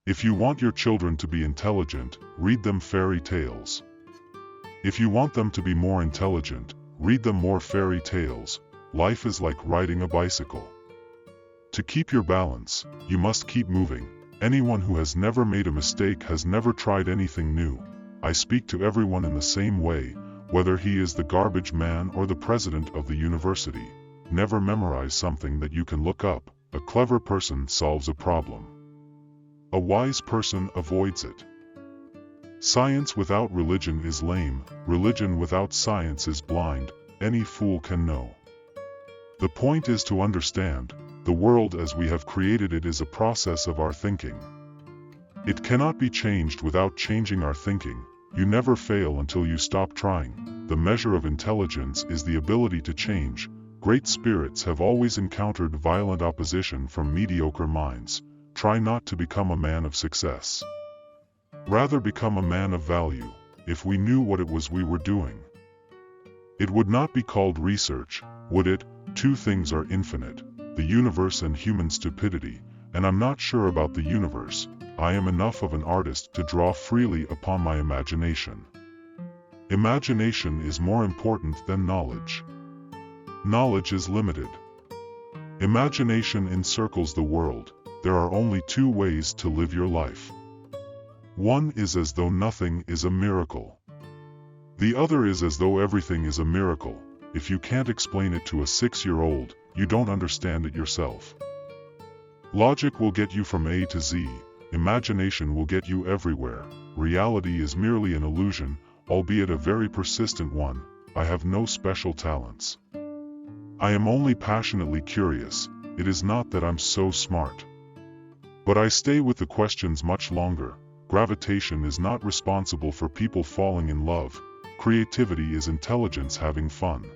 If you want your children to be intelligent, read them fairy tales. If you want them to be more intelligent, read them more fairy tales. Life is like riding a bicycle. To keep your balance, you must keep moving. Anyone who has never made a mistake has never tried anything new. I speak to everyone in the same way, whether he is the garbage man or the president of the university. Never memorize something that you can look up. A clever person solves a problem. A wise person avoids it. Science without religion is lame. Religion without science is blind. Any fool can know. The point is to understand, the world as we have created it is a process of our thinking. It cannot be changed without changing our thinking. You never fail until you stop trying. The measure of intelligence is the ability to change. Great spirits have always encountered violent opposition from mediocre minds. Try not to become a man of success. Rather become a man of value. If we knew what it was we were doing, it would not be called research, would it? Two things are infinite, the universe and human stupidity, and I'm not sure about the universe. I am enough of an artist to draw freely upon my imagination. Imagination is more important than knowledge. Knowledge is limited. Imagination encircles the world. There are only two ways to live your life. One is as though nothing is a miracle. The other is as though everything is a miracle. If you can't explain it to a 6-year-old, you don't understand it yourself. Logic will get you from A to Z. Imagination will get you everywhere. Reality is merely an illusion, albeit a very persistent one. I have no special talents. I am only passionately curious. It is not that I'm so smart. But I stay with the questions much longer. Gravitation is not responsible for people falling in love. Creativity is intelligence having fun.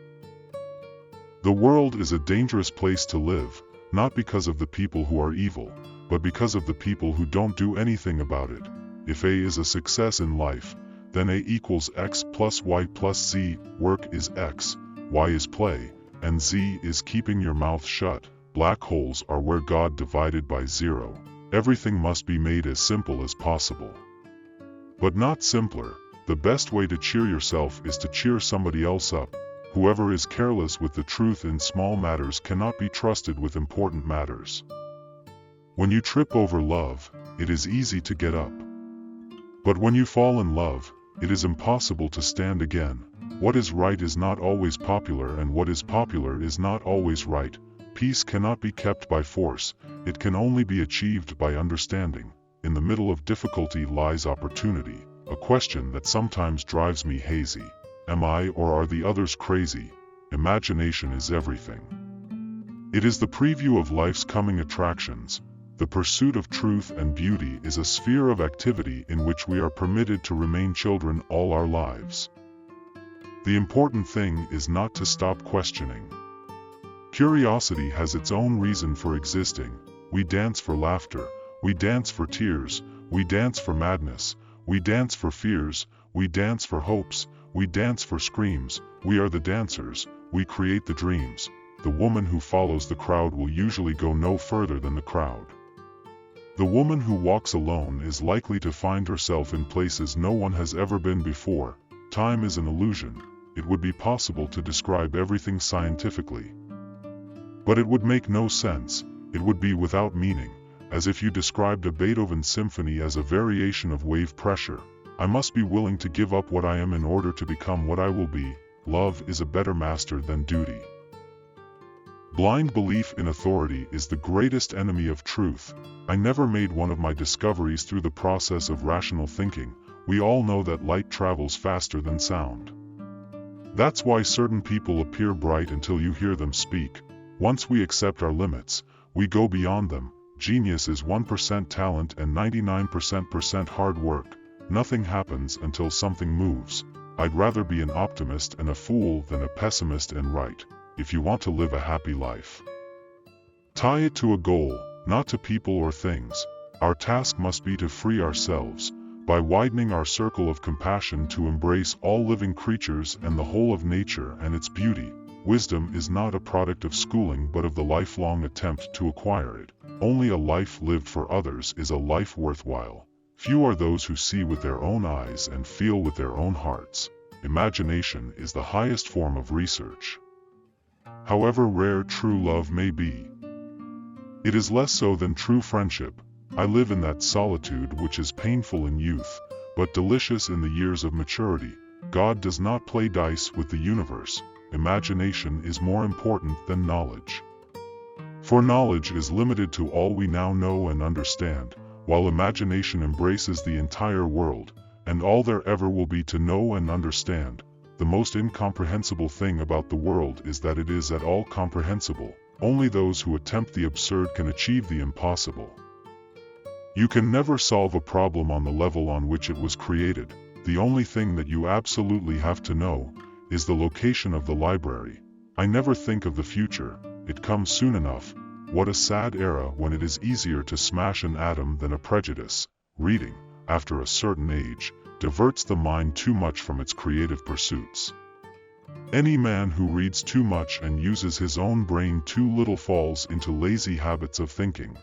The world is a dangerous place to live, not because of the people who are evil, but because of the people who don't do anything about it. If A is a success in life, then A equals X plus Y plus Z. Work is X, Y is play, and Z is keeping your mouth shut. Black holes are where God divided by zero. Everything must be made as simple as possible. But not simpler. The best way to cheer yourself is to cheer somebody else up. Whoever is careless with the truth in small matters cannot be trusted with important matters. When you trip over love, it is easy to get up. But when you fall in love, it is impossible to stand again. What is right is not always popular, and what is popular is not always right. Peace cannot be kept by force, it can only be achieved by understanding. In the middle of difficulty lies opportunity, a question that sometimes drives me hazy. Am I or are the others crazy? Imagination is everything. It is the preview of life's coming attractions. The pursuit of truth and beauty is a sphere of activity in which we are permitted to remain children all our lives. The important thing is not to stop questioning. Curiosity has its own reason for existing. We dance for laughter, we dance for tears, we dance for madness, we dance for fears, we dance for hopes, we dance for screams. We are the dancers, we create the dreams. The woman who follows the crowd will usually go no further than the crowd. The woman who walks alone is likely to find herself in places no one has ever been before. Time is an illusion. It would be possible to describe everything scientifically. But it would make no sense. It would be without meaning, as if you described a Beethoven symphony as a variation of wave pressure. I must be willing to give up what I am in order to become what I will be. Love is a better master than duty. Blind belief in authority is the greatest enemy of truth. I never made one of my discoveries through the process of rational thinking. We all know that light travels faster than sound. That's why certain people appear bright until you hear them speak. Once we accept our limits, we go beyond them. Genius is 1% talent and 99% hard work. Nothing happens until something moves. I'd rather be an optimist and a fool than a pessimist and right. If you want to live a happy life, tie it to a goal, not to people or things. Our task must be to free ourselves, by widening our circle of compassion to embrace all living creatures and the whole of nature and its beauty. Wisdom is not a product of schooling but of the lifelong attempt to acquire it. Only a life lived for others is a life worthwhile. Few are those who see with their own eyes and feel with their own hearts. Imagination is the highest form of research. However rare true love may be, it is less so than true friendship. I live in that solitude which is painful in youth, but delicious in the years of maturity. God does not play dice with the universe. Imagination is more important than knowledge. For knowledge is limited to all we now know and understand, while imagination embraces the entire world, and all there ever will be to know and understand. The most incomprehensible thing about the world is that it is at all comprehensible. Only those who attempt the absurd can achieve the impossible. You can never solve a problem on the level on which it was created. The only thing that you absolutely have to know is the location of the library. I never think of the future, it comes soon enough. What a sad era when it is easier to smash an atom than a prejudice. Reading, after a certain age, diverts the mind too much from its creative pursuits. Any man who reads too much and uses his own brain too little falls into lazy habits of thinking.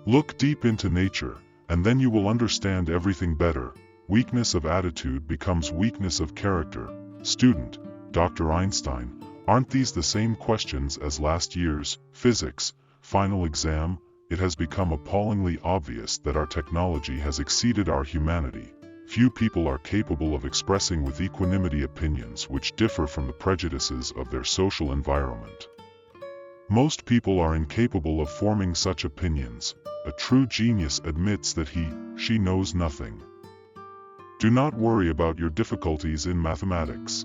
Look deep into nature, and then you will understand everything better. Weakness of attitude becomes weakness of character. Student, Dr. Einstein, aren't these the same questions as last year's physics final exam? It has become appallingly obvious that our technology has exceeded our humanity. Few people are capable of expressing with equanimity opinions which differ from the prejudices of their social environment. Most people are incapable of forming such opinions. A true genius admits that she knows nothing. Do not worry about your difficulties in mathematics.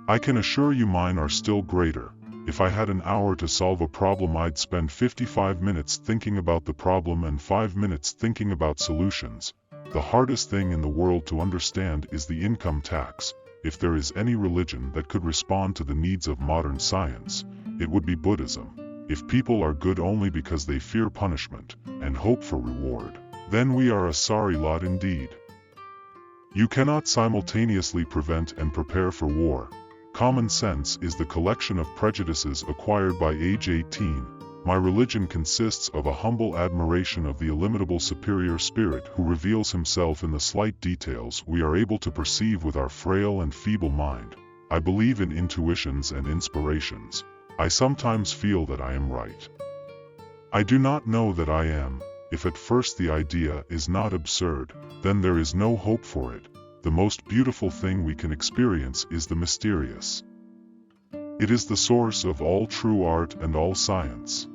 I can assure you mine are still greater. If I had an hour to solve a problem, I'd spend 55 minutes thinking about the problem and 5 minutes thinking about solutions. The hardest thing in the world to understand is the income tax. If there is any religion that could respond to the needs of modern science, it would be Buddhism. If people are good only because they fear punishment and hope for reward, then we are a sorry lot indeed. You cannot simultaneously prevent and prepare for war. Common sense is the collection of prejudices acquired by age 18. My religion consists of a humble admiration of the illimitable superior spirit who reveals himself in the slight details we are able to perceive with our frail and feeble mind. I believe in intuitions and inspirations. I sometimes feel that I am right. I do not know that I am. If at first the idea is not absurd, then there is no hope for it. The most beautiful thing we can experience is the mysterious. It is the source of all true art and all science.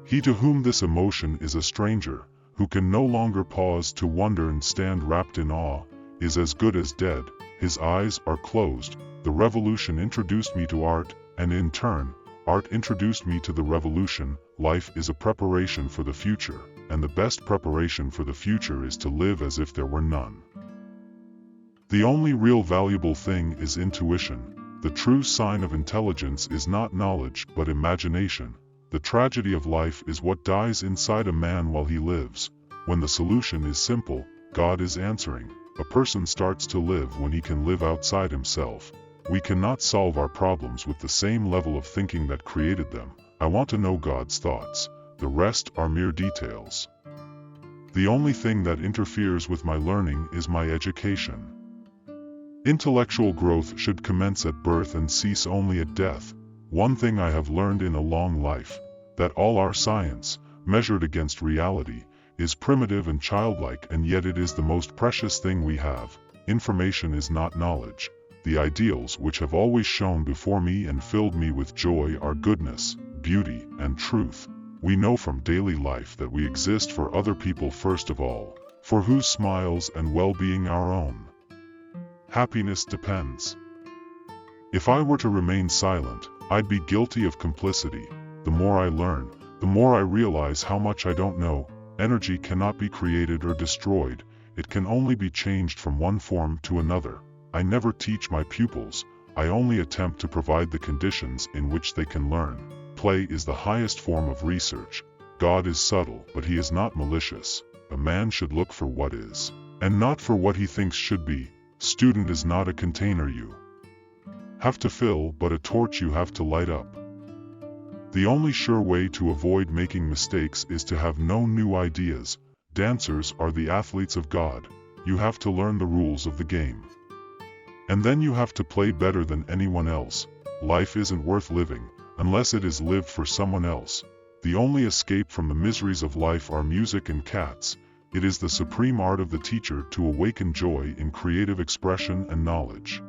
He to whom this emotion is a stranger, who can no longer pause to wonder and stand wrapped in awe, is as good as dead. His eyes are closed. The revolution introduced me to art, and in turn, art introduced me to the revolution. Life is a preparation for the future, and the best preparation for the future is to live as if there were none. The only real valuable thing is intuition. The true sign of intelligence is not knowledge but imagination. The tragedy of life is what dies inside a man while he lives. When the solution is simple, God is answering. A person starts to live when he can live outside himself. We cannot solve our problems with the same level of thinking that created them. I want to know God's thoughts. The rest are mere details. The only thing that interferes with my learning is my education. Intellectual growth should commence at birth and cease only at death. One thing I have learned in a long life, that all our science, measured against reality, is primitive and childlike, and yet it is the most precious thing we have. Information is not knowledge. The ideals which have always shone before me and filled me with joy are goodness, beauty, and truth. We know from daily life that we exist for other people first of all, for whose smiles and well-being our own happiness depends. If I were to remain silent, I'd be guilty of complicity. The more I learn, the more I realize how much I don't know. Energy cannot be created or destroyed. It can only be changed from one form to another. I never teach my pupils. I only attempt to provide the conditions in which they can learn. Play is the highest form of research. God is subtle, but he is not malicious. A man should look for what is, and not for what he thinks should be. Student is not a container you have to fill but a torch you have to light up. The only sure way to avoid making mistakes is to have no new ideas. Dancers are the athletes of God. You have to learn the rules of the game. And then you have to play better than anyone else. Life isn't worth living unless it is lived for someone else. The only escape from the miseries of life are music and cats. It is the supreme art of the teacher to awaken joy in creative expression and knowledge.